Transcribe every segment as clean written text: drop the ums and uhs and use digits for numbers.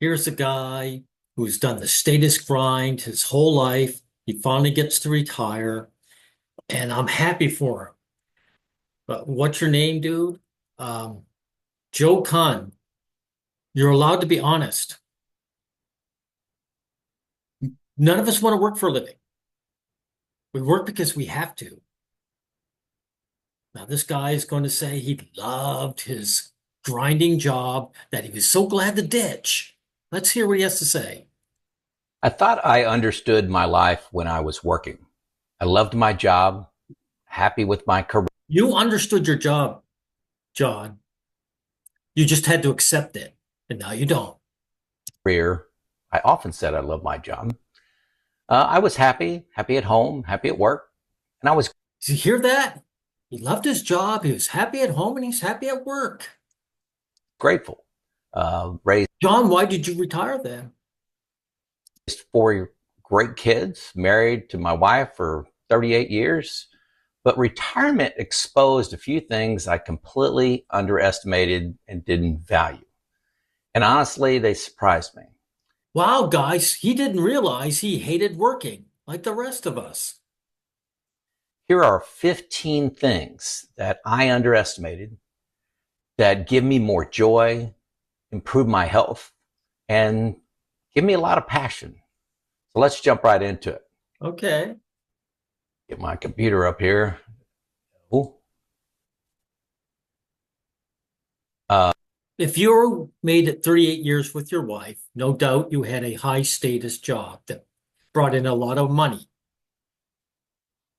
Here's a guy who's done the status grind his whole life. He finally gets to retire, and I'm happy for him. But what's your name, dude? Um, Joe Kahn. You're allowed to be honest. None of us want to work for a living. We work because we have to. Now, this guy is going to say he loved his grinding job that he was so glad to ditch. Let's hear what he has to say. I thought I understood my life when I was working. I loved my job, happy with my You understood your job, John. You just had to accept it, and now you don't. career. I often said I loved my job. I was happy at home, happy at work, and I was Did you hear that? He loved his job, he was happy at home, and he's happy at work. grateful. Raised John, why did you retire then? four great kids, married to my wife for 38 years. But retirement exposed a few things I completely underestimated and didn't value. And honestly, they surprised me. Wow, guys, he didn't realize he hated working like the rest of us. Here are 15 things that I underestimated that give me more joy, improve my health, and give me a lot of passion. So let's jump right into it. Okay. Get my computer up here. Ooh. Uh, If you made it 38 years with your wife, no doubt you had a high status job that brought in a lot of money,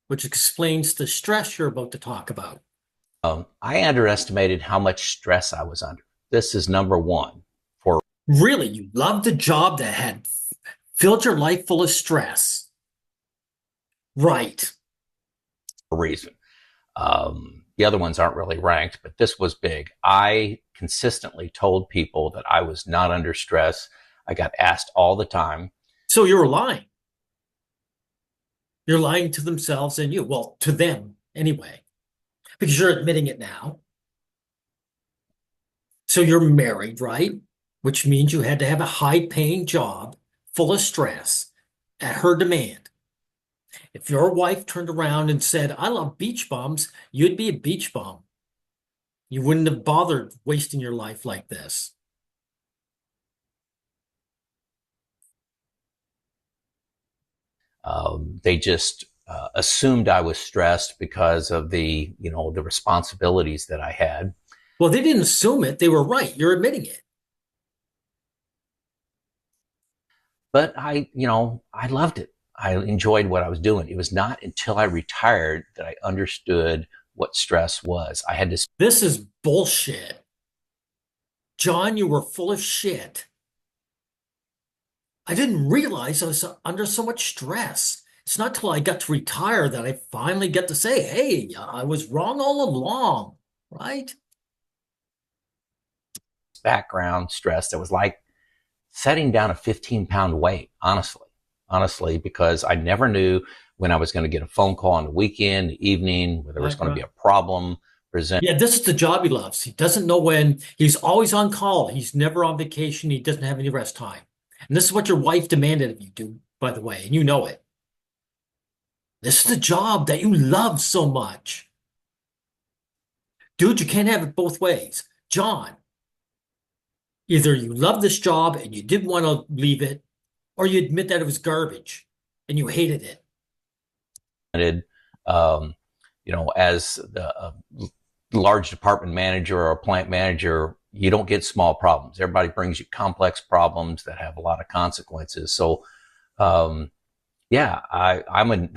which explains the stress you're about to talk about. I underestimated how much stress I was under. This is number one for Really, you loved a job that had filled your life full of stress. Right. a reason. The other ones aren't really ranked, but this was big. I consistently told people that I was not under stress. I got asked all the time. So you were lying. You're lying to themselves and you. Well, to them anyway, because you're admitting it now. So you're married, right? Which means you had to have a high paying job full of stress at her demand. If your wife turned around and said, I love beach bums, you'd be a beach bum. You wouldn't have bothered wasting your life like this. They just assumed I was stressed because of the responsibilities that I had. Well, they didn't assume it. They were right. You're admitting it. But I loved it. I enjoyed what I was doing. It was not until I retired that I understood what stress was. I had to This is bullshit. John, you were full of shit. I didn't realize I was under so much stress. It's not till I got to retire that I finally get to say, hey, I was wrong all along, right? background stress that was like setting down a 15-pound weight, honestly, because I never knew when I was going to get a phone call on the weekend, the evening, where there was Right, going to be right. a problem present. Yeah, this is the job he loves. He doesn't know when. He's always on call. He's never on vacation. He doesn't have any rest time. And this is what your wife demanded of you, dude, by the way, and you know it. This is the job that you love so much. Dude, you can't have it both ways. John, either you love this job and you didn't want to leave it, or you admit that it was garbage and you hated it. um, as the large department manager or a plant manager, you don't get small problems. Everybody brings you complex problems that have a lot of consequences. So, yeah, I'm a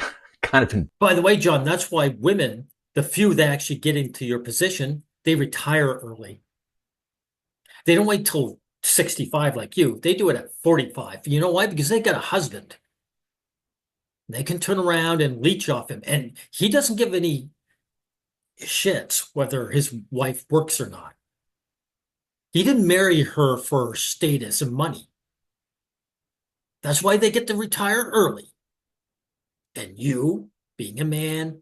kind of By the way, John, that's why women, the few that actually get into your position, they retire early. They don't wait till 65 like you. They do it at 45. You know why? Because they got a husband. They can turn around and leech off him. And he doesn't give any shits whether his wife works or not. He didn't marry her for status and money. That's why they get to retire early. And you, being a man,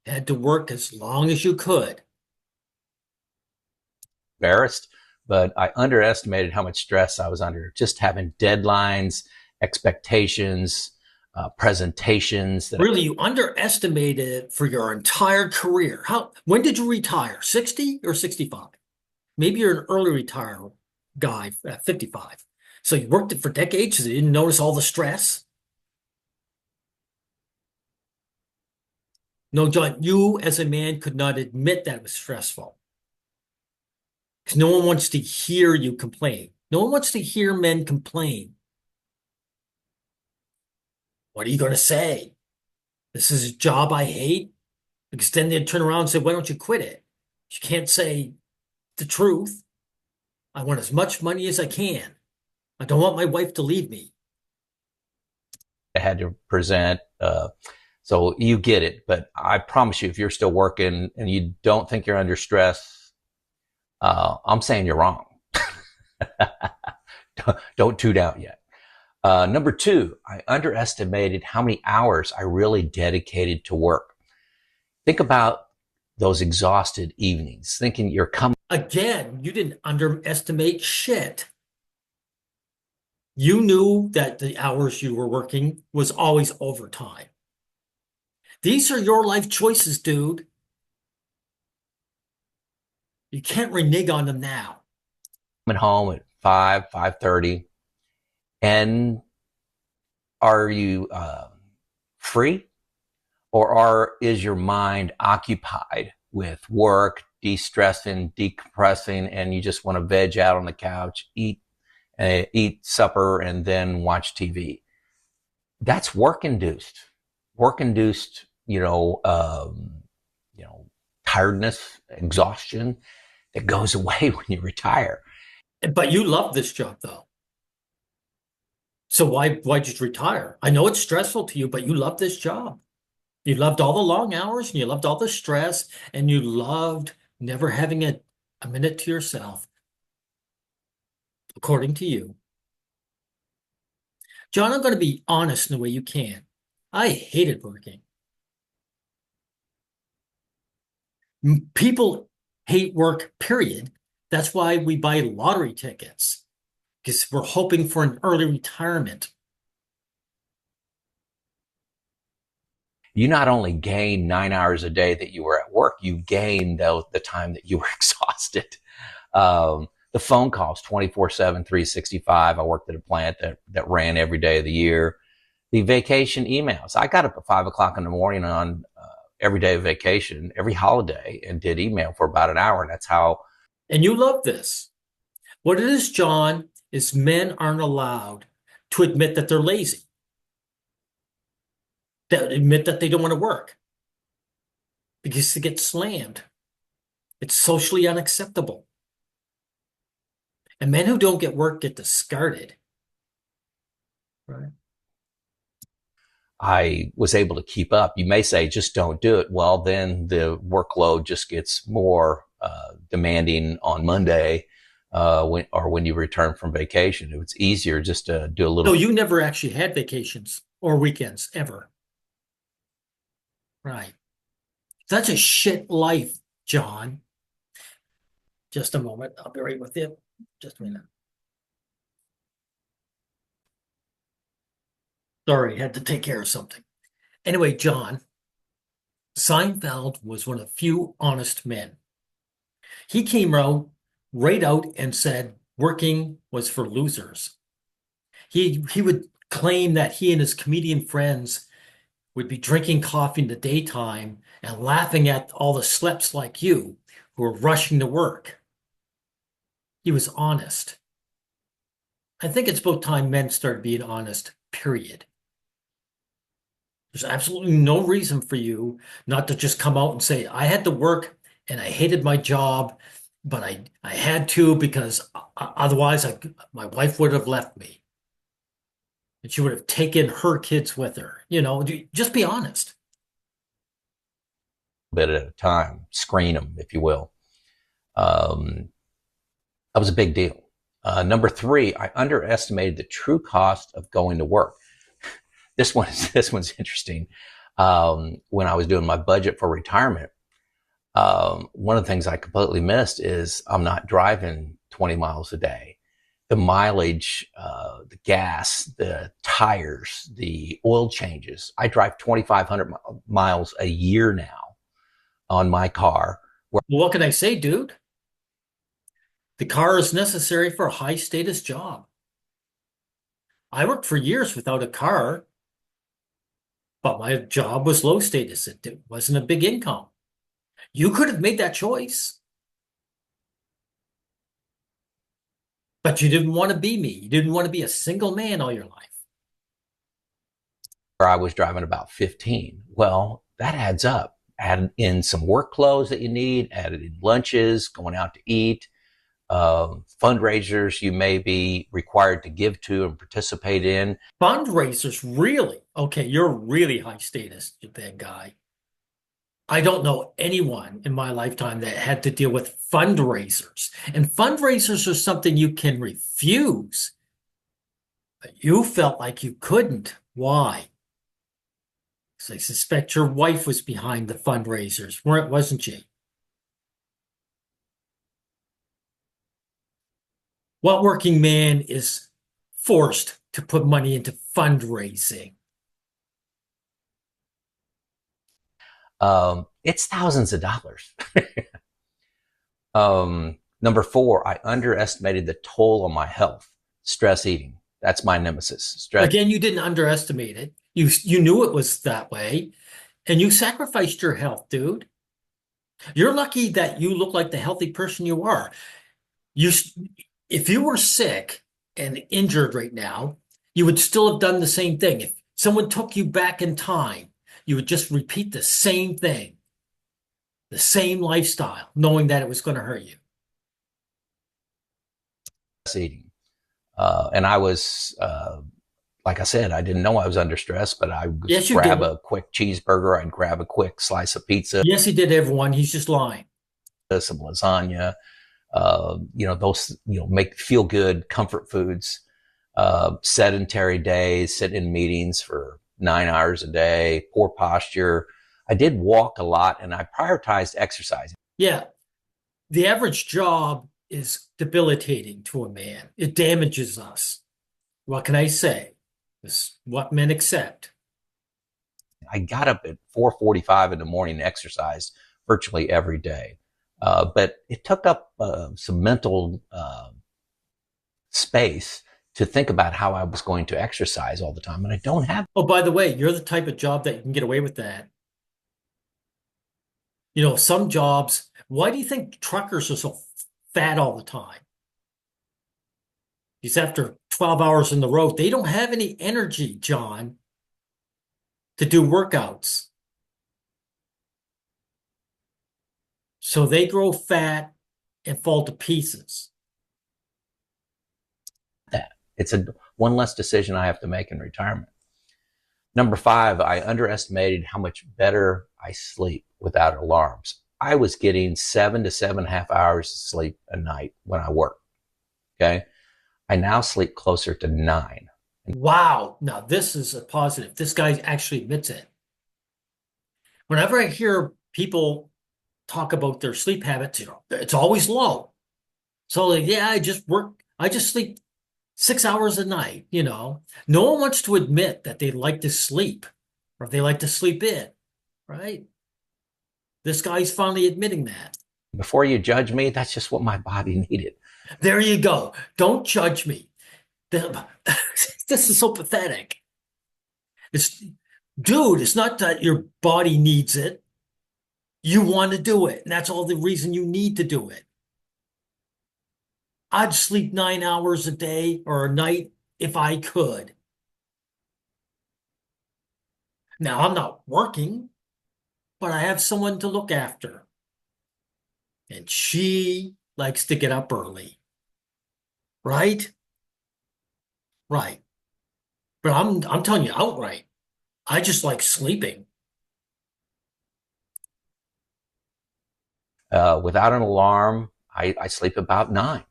had to work as long as you could. embarrassed, but I underestimated how much stress I was under. Just having deadlines, expectations, presentations that Really, you underestimated it for your entire career. When did you retire? 60 or 65? Maybe you're an early retire guy at 55. So you worked it for decades, so you didn't notice all the stress. No, John, you as a man could not admit that it was stressful because no one wants to hear you complain. No one wants to hear men complain. What are you going to say? This is a job I hate? Because then they'd turn around and say, why don't you quit it? You can't say the truth. I want as much money as I can. I don't want my wife to leave me. I had to present. So you get it, but I promise you, if you're still working and you don't think you're under stress, I'm saying you're wrong. Don't tune out yet. Number two, I underestimated how many hours I really dedicated to work. Think about those exhausted evenings, thinking you're coming. Again, you didn't underestimate shit. You knew that the hours you were working was always overtime. These are your life choices, dude. You can't renege on them now. Coming home at 5:30, and are you free, or is your mind occupied with work, de-stressing, decompressing, and you just want to veg out on the couch, eat supper, and then watch TV? That's work induced. Work induced, tiredness, exhaustion that goes away when you retire. But you love this job, though. So why just retire? I know it's stressful to you, but you love this job. You loved all the long hours and you loved all the stress and you loved never having a minute to yourself, according to you. John, I'm going to be honest in the way you can. I hated working. People hate work, period. That's why we buy lottery tickets, because we're hoping for an early retirement. You not only gained 9 hours a day that you were at work, you gained the time that you were exhausted. The phone calls 24/7, 365. I worked at a plant that ran every day of the year. The vacation emails. I got up at 5 o'clock in the morning on every day of vacation, every holiday, and did email for about an hour. And that's how. And you love this. What it is, John, is men aren't allowed to admit that they're lazy, that admit that they don't want to work because they get slammed. It's socially unacceptable. And men who don't get work get discarded. Right? I was able to keep up. You may say, just don't do it. Well, then the workload just gets more demanding on Monday when you return from vacation. It's easier just to do a little. So you never actually had vacations or weekends ever. Right. That's a shit life, John. Just a moment. I'll be right with you. Just a minute. Sorry, had to take care of something. Anyway, John, Seinfeld was one of the few honest men. He came right out and said working was for losers. He would claim that he and his comedian friends would be drinking coffee in the daytime and laughing at all the sleps like you who were rushing to work. He was honest. I think it's about time men started being honest, period. There's absolutely no reason for you not to just come out and say, I had to work and I hated my job, but I had to because otherwise my wife would have left me. And she would have taken her kids with her. Just be honest. Bit at a time, screen them, if you will. That was a big deal. Number three, I underestimated the true cost of going to work. This one's interesting. When I was doing my budget for retirement, one of the things I completely missed is I'm not driving 20 miles a day. The mileage, the gas, the tires, the oil changes. I drive 2,500 miles a year now on my car. Well, what can I say, dude? The car is necessary for a high status job. I worked for years without a car, but my job was low status. It wasn't a big income. You could have made that choice, but you didn't want to be me. You didn't want to be a single man all your life. Where I was driving about 15. Well, that adds up. Add in some work clothes that you need, added in lunches, going out to eat, fundraisers you may be required to give to and participate in. Fundraisers, really? Okay, you're really high status, you bad guy. I don't know anyone in my lifetime that had to deal with fundraisers. And fundraisers are something you can refuse, but you felt like you couldn't. Why? Because I suspect your wife was behind the fundraisers, wasn't she? What working man is forced to put money into fundraising? It's thousands of dollars. Number four, I underestimated the toll on my health. Stress eating. That's my nemesis. Stress. Again, you didn't underestimate it. You knew it was that way, and you sacrificed your health, dude. You're lucky that you look like the healthy person you are. You, if you were sick and injured right now, you would still have done the same thing. If someone took you back in time, you would just repeat the same thing, the same lifestyle, knowing that it was going to hurt you. Eating. And I was, like I said, I didn't know I was under stress, but I would Yes, you grab did. a quick cheeseburger. I'd grab a quick slice of pizza, Yes, he did, everyone. He's just lying. some lasagna, those, make feel good comfort foods, sedentary days, sit in meetings for 9 hours a day, poor posture. I did walk a lot and I prioritized exercising. Yeah. The average job is debilitating to a man. It damages us. What can I say? This is what men accept. I got up at 4:45 in the morning and exercised virtually every day. But it took up some mental space to think about how I was going to exercise all the time. And I don't have. Oh, by the way, you're the type of job that you can get away with that. Some jobs, why do you think truckers are so fat all the time? Because after 12 hours in the road, they don't have any energy, John, to do workouts. So they grow fat and fall to pieces. That. It's one less decision I have to make in retirement. Number five, I underestimated how much better I sleep without alarms. I was getting 7 to 7.5 hours of sleep a night when I work. Okay. I now sleep closer to 9. Wow. Now, this is a positive. This guy actually admits it. Whenever I hear people talk about their sleep habits, it's always low. So, yeah, I just sleep 6 hours a night. No one wants to admit that they like to sleep or they like to sleep in, right? This guy's finally admitting that. Before you judge me, that's just what my body needed. There you go. Don't judge me. This is so pathetic. Dude, it's not that your body needs it. You want to do it. And that's all the reason you need to do it. I'd sleep 9 hours a day or a night if I could. Now, I'm not working, but I have someone to look after. And she likes to get up early. Right? Right. But I'm telling you outright, I just like sleeping. Without an alarm, I sleep about 9.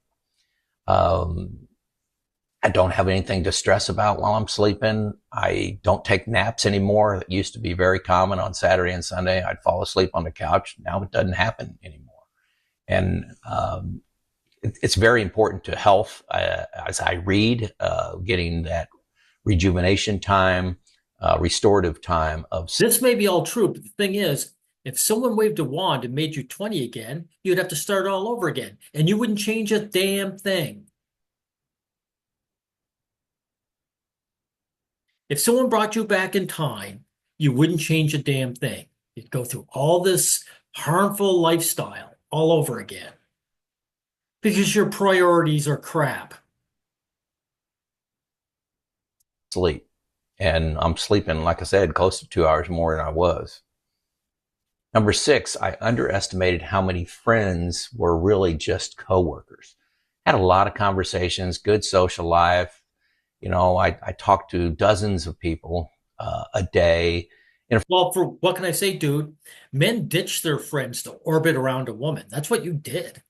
I don't have anything to stress about while I'm sleeping. I don't take naps anymore. It used to be very common on Saturday and Sunday. I'd fall asleep on the couch. Now it doesn't happen anymore. And it's very important to health as I read, getting that rejuvenation time, restorative time of. This may be all true, but the thing is, if someone waved a wand and made you 20 again, you'd have to start all over again, and you wouldn't change a damn thing. If someone brought you back in time, you wouldn't change a damn thing. You'd go through all this harmful lifestyle all over again because your priorities are crap. Sleep. And I'm sleeping, like I said, close to 2 hours more than I was. Number 6, I underestimated how many friends were really just coworkers. Had a lot of conversations, good social life. I talked to dozens of people a day. Well, for what can I say, dude? Men ditch their friends to orbit around a woman. That's what you did,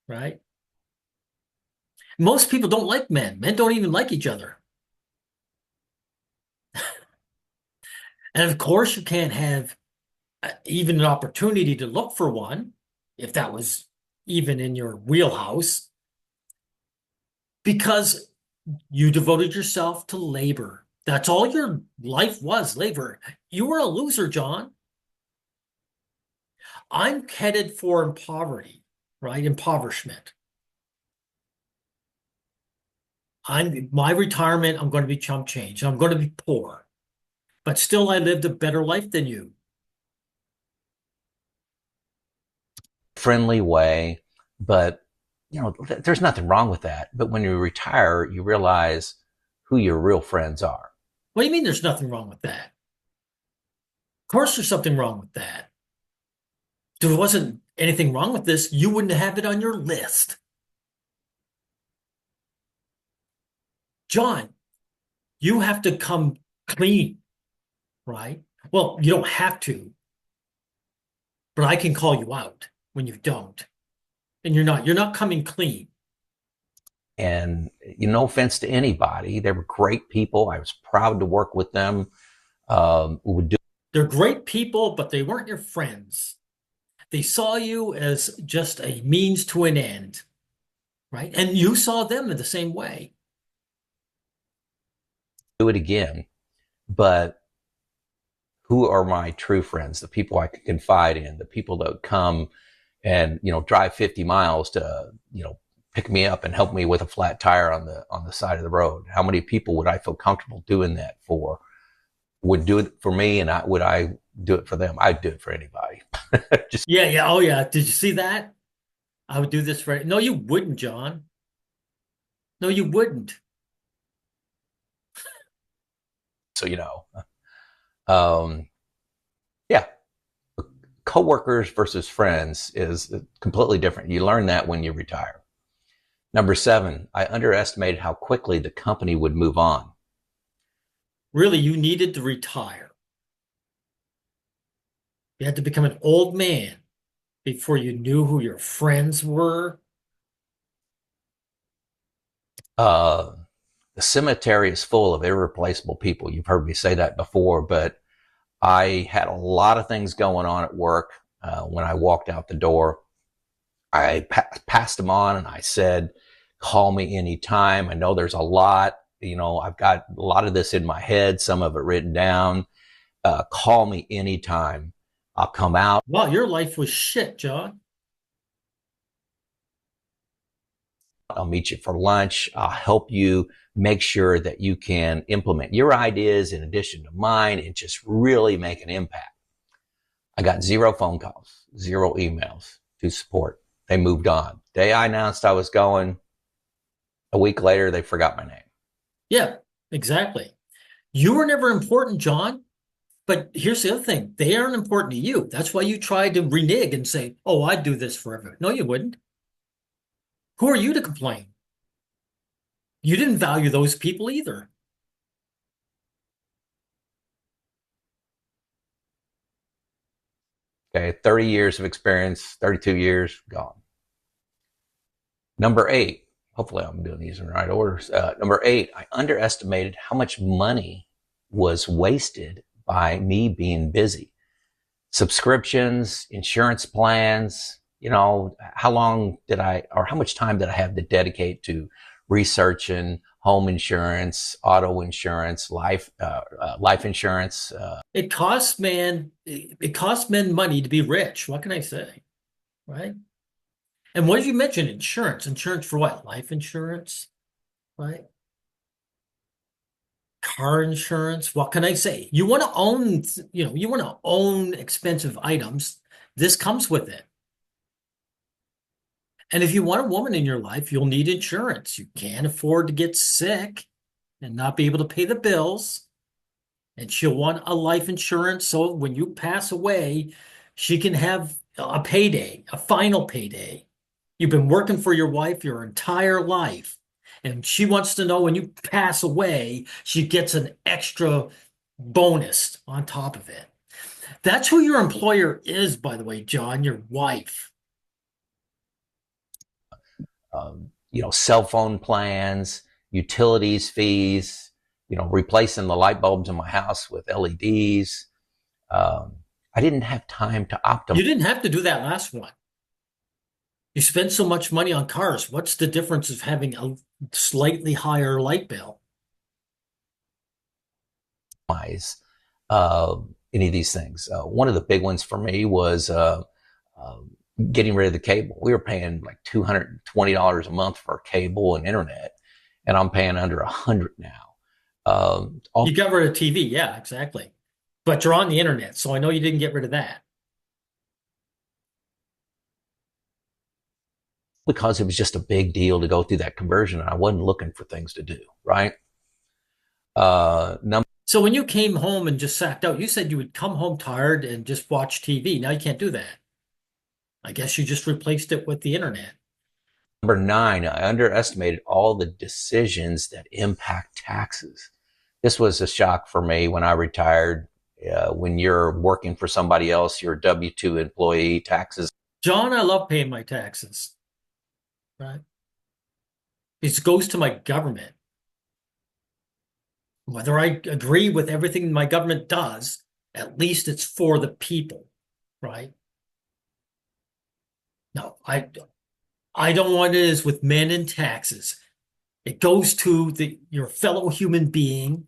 right? Most people don't like men. Men don't even like each other. And of course, you can't have even an opportunity to look for one, if that was even in your wheelhouse, because you devoted yourself to labor. That's all your life was, labor. You were a loser, John. I'm headed for poverty, right? Impoverishment. My retirement, I'm going to be chump change. I'm going to be poor, but still I lived a better life than you. Friendly way, but there's nothing wrong with that. But when you retire, you realize who your real friends are. What do you mean there's nothing wrong with that? Of course there's something wrong with that. If there wasn't anything wrong with this, you wouldn't have it on your list. John, you have to come clean, right? Well, you don't have to, but I can call you out when you don't. And you're not coming clean. And no offense to anybody, they were great people. I was proud to work with them. Would do. They're great people, but they weren't your friends. They saw you as just a means to an end, right? And you saw them in the same way. Do it again, but who are my true friends? The people I can confide in, the people that come and drive 50 miles to pick me up and help me with a flat tire on the side of the road. How many people would I feel comfortable doing that for? Would do it for me, and would I do it for them? I'd do it for anybody. Just Yeah. Oh, yeah. Did you see that? I would do this for. No, you wouldn't, John. No, you wouldn't. so yeah, coworkers versus friends is completely different. You learn that when you retire. Number 7, I underestimated how quickly the company would move on. Really, you needed to retire. You had to become an old man before you knew who your friends were. The cemetery is full of irreplaceable people. You've heard me say that before, but I had a lot of things going on at work. When I walked out the door, I passed them on and I said, call me anytime. I know there's a lot. I've got a lot of this in my head, some of it written down. Call me anytime. I'll come out. Wow, your life was shit, John. I'll meet you for lunch. I'll help you make sure that you can implement your ideas in addition to mine and just really make an impact. I got 0 phone calls, 0 emails to support. They moved on. The day I announced I was going, a week later, they forgot my name. Yeah, exactly. You were never important, John. But here's the other thing. They aren't important to you. That's why you tried to renege and say, oh, I'd do this forever. No, you wouldn't. Who are you to complain? You didn't value those people either. Okay, 30 years of experience, 32 years, gone. Number 8, hopefully I'm doing these in the right orders. Number 8, I underestimated how much money was wasted by me being busy. Subscriptions, insurance plans, how long did I, or how much time did I have to dedicate to researching home insurance, auto insurance, life insurance? It costs men money to be rich. What can I say? Right? And what did you mention? Insurance. Insurance for what? Life insurance, right? Car insurance. What can I say? You want to own, you want to own expensive items. This comes with it. And if you want a woman in your life, you'll need insurance. You can't afford to get sick and not be able to pay the bills. And she'll want a life insurance so when you pass away, she can have a payday, a final payday. You've been working for your wife your entire life, and she wants to know when you pass away, she gets an extra bonus on top of it. That's who your employer is, by the way, John, your wife. Cell phone plans, utilities fees, replacing the light bulbs in my house with LEDs. I didn't have time to optimize You didn't have to do that last one. You spend so much money on cars. What's the difference of having a slightly higher light bill? uh, any of these things. One of the big ones for me was uh, getting rid of the cable. We were paying like $220 a month for cable and internet, and I'm paying under 100 now. All You got rid of TV. Yeah, exactly. But you're on the internet, so I know you didn't get rid of that. because it was just a big deal to go through that conversion, and I wasn't looking for things to do. Right. Number So when you came home and just sacked out, you said you would come home tired and just watch TV. Now you can't do that. I guess you just replaced it with the internet. Number nine, I underestimated all the decisions that impact taxes. This was a shock for me when I retired. When you're working for somebody else, you're a W-2 employee, taxes John, I love paying my taxes, right? It goes to my government. Whether I agree with everything my government does, at least it's for the people, right? No, I don't want it as with men and taxes. It goes to your fellow human being,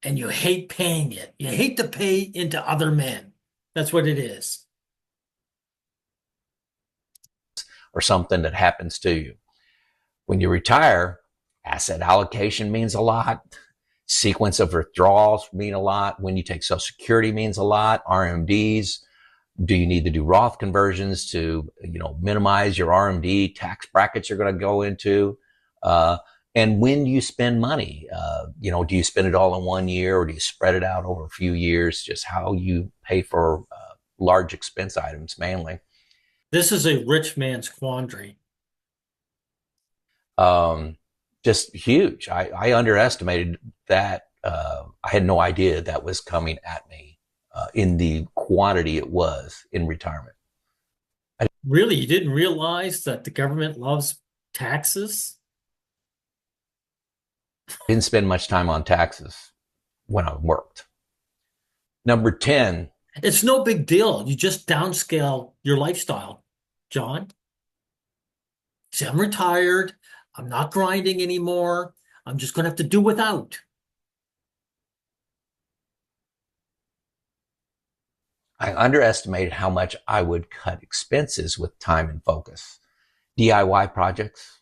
and you hate paying it. You hate to pay into other men. That's what it is. or something that happens to you. When you retire, asset allocation means a lot. Sequence of withdrawals mean a lot. When you take Social Security means a lot. RMDs. Do you need to do Roth conversions to, minimize your RMD tax brackets you're going to go into? And when you spend money, do you spend it all in one year or do you spread it out over a few years? Just how you pay for large expense items mainly. This is a rich man's quandary. Um, just huge. I underestimated that. I had no idea that was coming at me in the quantity it was in retirement. I Really, you didn't realize that the government loves taxes? didn't spend much time on taxes when I worked. Number 10, It's no big deal. You just downscale your lifestyle, John. See, I'm retired. I'm not grinding anymore. I'm just going to have to do without. I underestimated how much I would cut expenses with time and focus. DIY projects,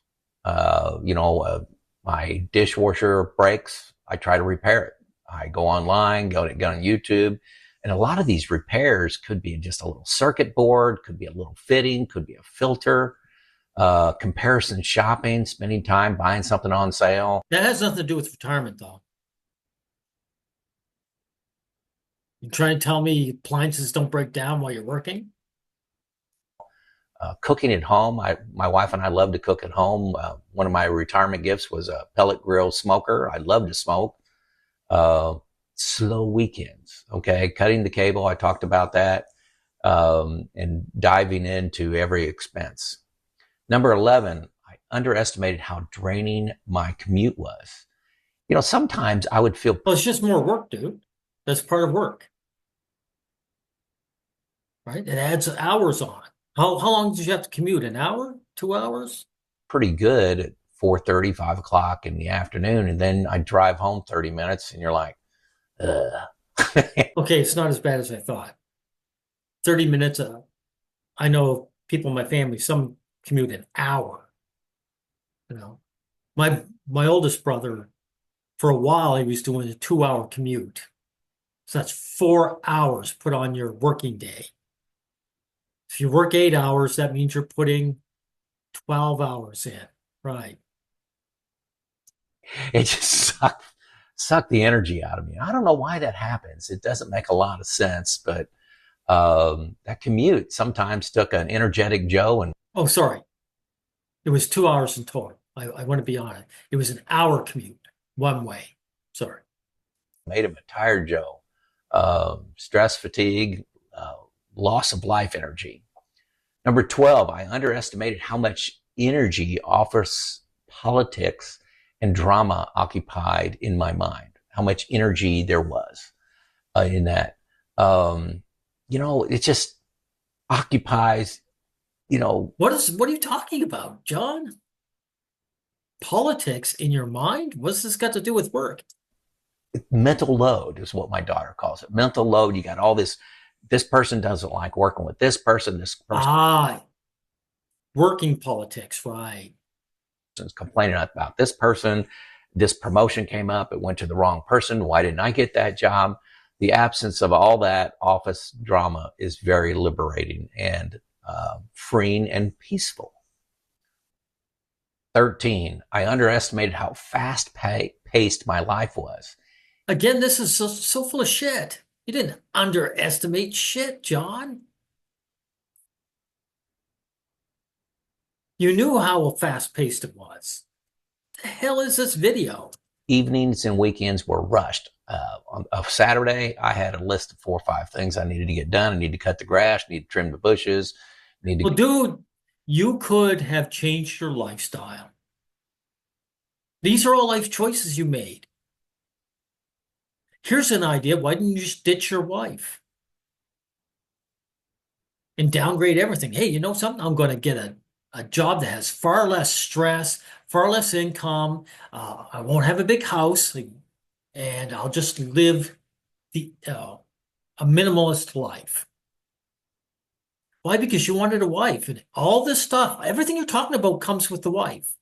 my dishwasher breaks, I try to repair it. I go online, go on YouTube, and a lot of these repairs could be just a little circuit board, could be a little fitting, could be a filter, comparison shopping, spending time buying something on sale. That has nothing to do with retirement, though. You trying to tell me appliances don't break down while you're working? Cooking at home. My wife and I love to cook at home. One of my retirement gifts was a pellet grill smoker. I love to smoke. Uh, Slow weekends. Okay. Cutting the cable. I talked about that. And diving into every expense. Number 11, I underestimated how draining my commute was. Sometimes I would feel Well, it's just more work, dude. That's part of work, right? It adds hours on. How long did you have to commute? An hour? 2 hours? Pretty good at 4:30, 5 o'clock in the afternoon. And then I drive home 30 minutes and you're like, ugh. Okay, it's not as bad as I thought. 30 minutes. I know people in my family, some commute an hour, you know. My oldest brother, for a while, he was doing a 2 hour commute. So that's 4 hours put on your working day. If you work 8 hours, that means you're putting 12 hours in. Right. It just sucked the energy out of me. I don't know why that happens. It doesn't make a lot of sense, but that commute sometimes took an energetic Joe and Oh, sorry. It was 2 hours in total. I want to be honest. It was an hour commute, one way. Sorry. made him a tired Joe. Stress, fatigue, uh, loss of life energy. Number 12, I underestimated how much energy office politics and drama occupied in my mind, how much energy there was in that. Um, it just occupies, you know, What are you talking about, John? Politics in your mind? What's this got to do with work? mental load is what my daughter calls it. Mental load. You got all this person doesn't like working with this person Ah, working politics, right. is complaining about this person. This promotion came up. It went to the wrong person. Why didn't I get that job? The absence of all that office drama is very liberating and freeing and peaceful. 13, I underestimated how paced my life was. Again, this is so full of shit. You didn't underestimate shit, John. You knew how fast-paced it was. The hell is this video? Evenings and weekends were rushed. On a Saturday, I had a list of 4 or 5 things I needed to get done. I need to cut the grass, need to trim the bushes, need Well, to dude, you could have changed your lifestyle. These are all life choices you made. Here's an idea. Why didn't you just ditch your wife and downgrade everything? Hey, you know something? I'm going to get a job that has far less stress, far less income. I won't have a big house, and I'll just live a minimalist life. Why? Because you wanted a wife, and all this stuff, everything you're talking about comes with the wife.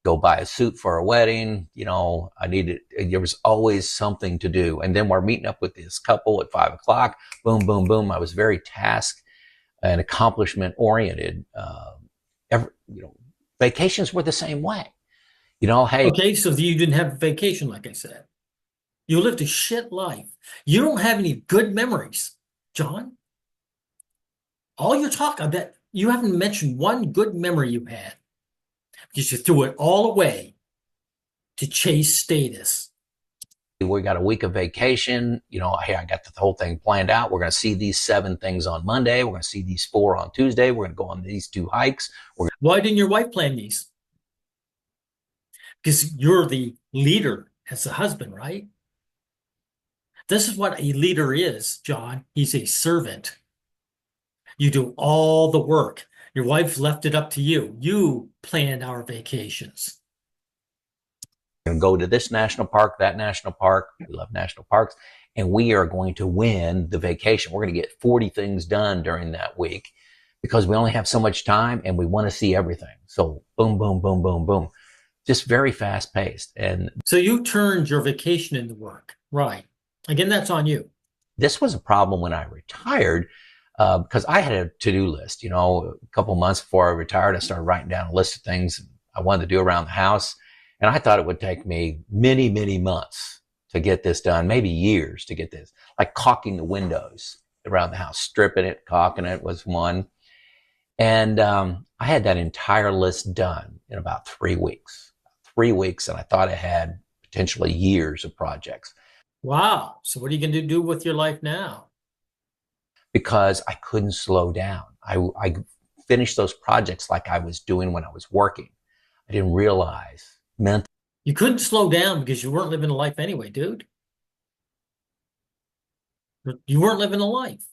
go buy a suit for a wedding. There was always something to do. And then we're meeting up with this couple at 5 o'clock. Boom, boom, boom. I was very task and accomplishment oriented. Every, you know, Vacations were the same way. Hey, Okay, so you didn't have a vacation, like I said. You lived a shit life. You don't have any good memories, John. All you're talking about, you haven't mentioned one good memory you had because you threw it all away to chase status. we got a week of vacation. Hey, I got the whole thing planned out. We're going to see these 7 things on Monday. We're going to see these 4 on Tuesday. We're going to go on these 2 hikes. Why didn't your wife plan these? Because you're the leader as a husband, right? This is what a leader is, John. He's a servant. You do all the work. Your wife left it up to you. You planned our vacations. Going to go to this national park, that national park. We love national parks. And we are going to win the vacation. We're going to get 40 things done during that week because we only have so much time and we want to see everything. So boom, boom, boom, boom, boom. Just very fast paced. And So you turned your vacation into work. Right. Again, that's on you. this was a problem when I retired because I had a to-do list. A couple months before I retired, I started writing down a list of things I wanted to do around the house. And I thought it would take me many, many months to get this done, maybe years to get this, like caulking the windows around the house, stripping it, caulking it was one. And I had that entire list done in about 3 weeks. 3 weeks, and I thought I had potentially years of projects. Wow. So what are you going to do with your life now? Because I couldn't slow down. I finished those projects like I was doing when I was working. I didn't realize mental. You couldn't slow down because you weren't living a life anyway, dude. You weren't living a life.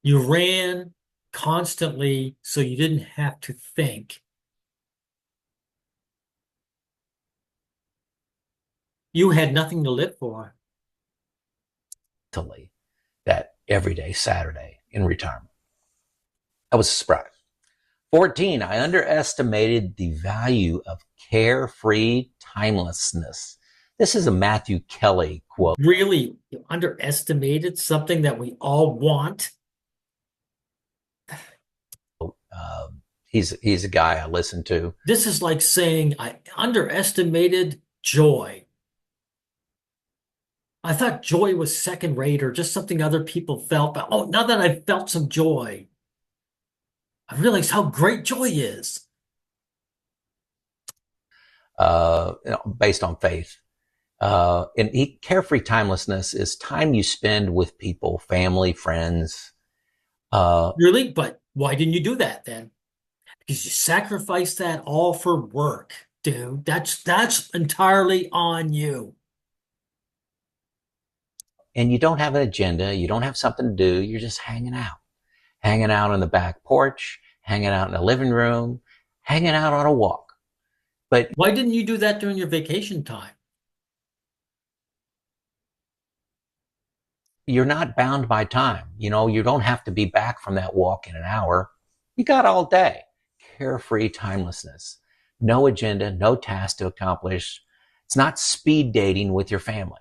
You ran constantly so you didn't have to think. You had nothing to live for. Mentally, that everyday Saturday in retirement. I was surprised. 14, I underestimated the value of carefree timelessness. This is a Matthew Kelly quote. Really, you underestimated something that we all want. He's a guy I listen to. This is like saying I underestimated joy. I thought joy was second rate or just something other people felt, but oh, now that I've felt some joy, I realize how great joy is. Based on faith. Carefree timelessness is time you spend with people, family, friends. Uh, Really? But why didn't you do that then? Because you sacrificed that all for work, dude. That's entirely on you. and you don't have an agenda. You don't have something to do. You're just hanging out on the back porch, hanging out in the living room, hanging out on a walk. But Why didn't you do that during your vacation time? you're not bound by time. You don't have to be back from that walk in an hour. You got all day. Carefree timelessness. No agenda, no task to accomplish. It's not speed dating with your family.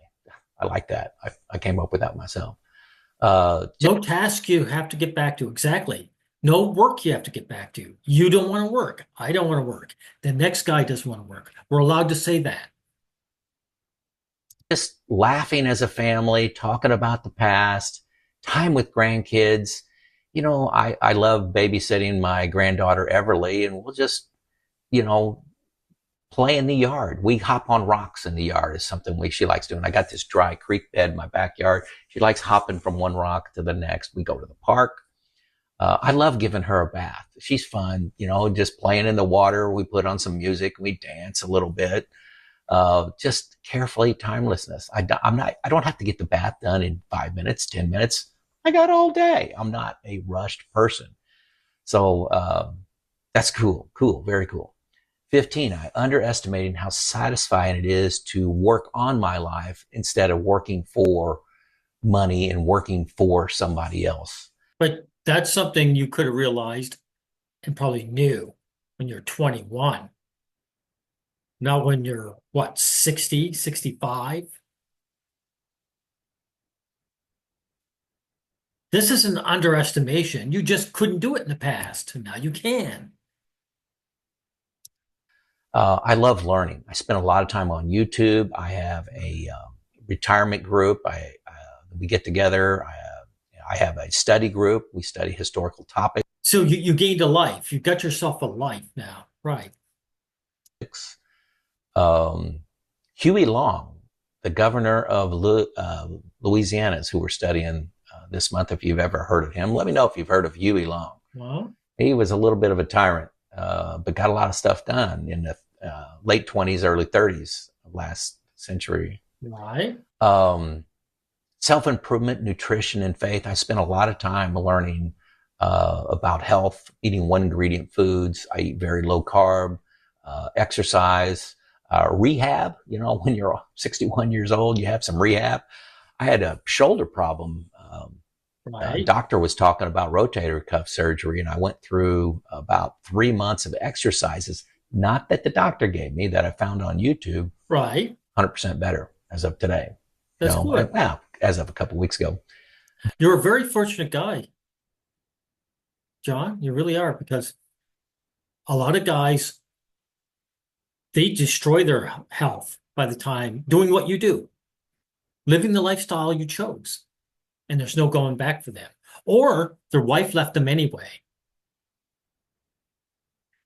I like that. I came up with that myself. Just No task you have to get back to. Exactly. No work you have to get back to. You don't want to work. I don't want to work. The next guy doesn't want to work. We're allowed to say that. just laughing as a family, talking about the past, time with grandkids. I love babysitting my granddaughter Everly, and we'll just, you know, play in the yard. We hop on rocks in the yard is something she likes doing. I got this dry creek bed in my backyard. She likes hopping from one rock to the next. We go to the park. I love giving her a bath. She's fun, just playing in the water. We put on some music. We dance a little bit. Just carefully timelessness. I don't have to get the bath done in 5 minutes, 10 minutes. I got all day. I'm not a rushed person. So, that's cool. Cool. Very cool. 15, I underestimated how satisfying it is to work on my life instead of working for money and working for somebody else. But that's something you could have realized and probably knew when you're 21. Not when you're, what, 60, 65? This is an underestimation. You just couldn't do it in the past. Now you can. I love learning. I spend a lot of time on YouTube. I have a retirement group. We get together. I have a study group. We study historical topics. So you gained a life. You got yourself a life now. Right. Um, Huey Long, the governor of Louisiana, who we're studying this month. If you've ever heard of him, let me know if you've heard of Huey Long. Well, He was a little bit of a tyrant, but got a lot of stuff done in the late 20s, early 30s of last century. right. Self-improvement, nutrition, and faith. I spent a lot of time learning about health, eating one ingredient foods. I eat very low carb, exercise, rehab. When you're 61 years old, you have some rehab. I had a shoulder problem. Right. Doctor was talking about rotator cuff surgery, and I went through about 3 months of exercises, not that the doctor gave me, that I found on YouTube. Right. 100% better as of today. That's good. As of a couple of weeks ago. You're a very fortunate guy, John. You really are, because a lot of guys, they destroy their health by the time doing what you do, living the lifestyle you chose, and there's no going back for them. Or their wife left them anyway.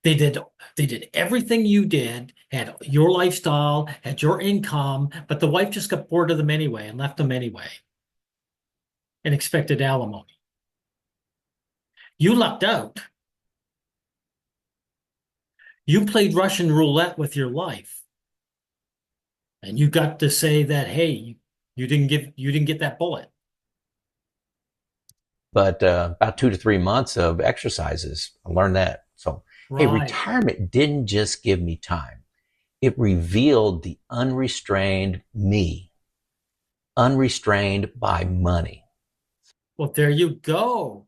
They did everything you did, had your lifestyle, had your income, but the wife just got bored of them anyway and left them anyway and expected alimony. You lucked out. You played Russian roulette with your life. And you got to say that, hey, You didn't get that bullet. But about 2 to 3 months of exercises, I learned that. So, hey, Right. retirement didn't just give me time, it revealed the unrestrained me, unrestrained by money. Well, there you go.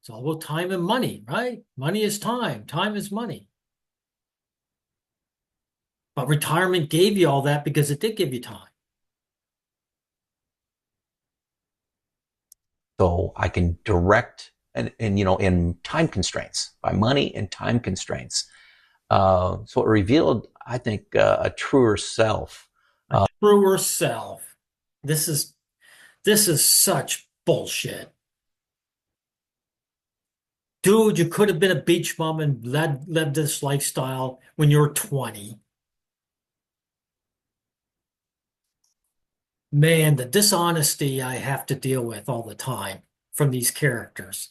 It's all about time and money, right? Money is time. Time is money. But retirement gave you all that because it did give you time. So I can direct and in time constraints, by money and time constraints. So it revealed, I think, a truer self. A truer self. This is this is such bullshit. Dude, you could have been a beach bum and led this lifestyle when you were 20. Man, the dishonesty I have to deal with all the time from these characters.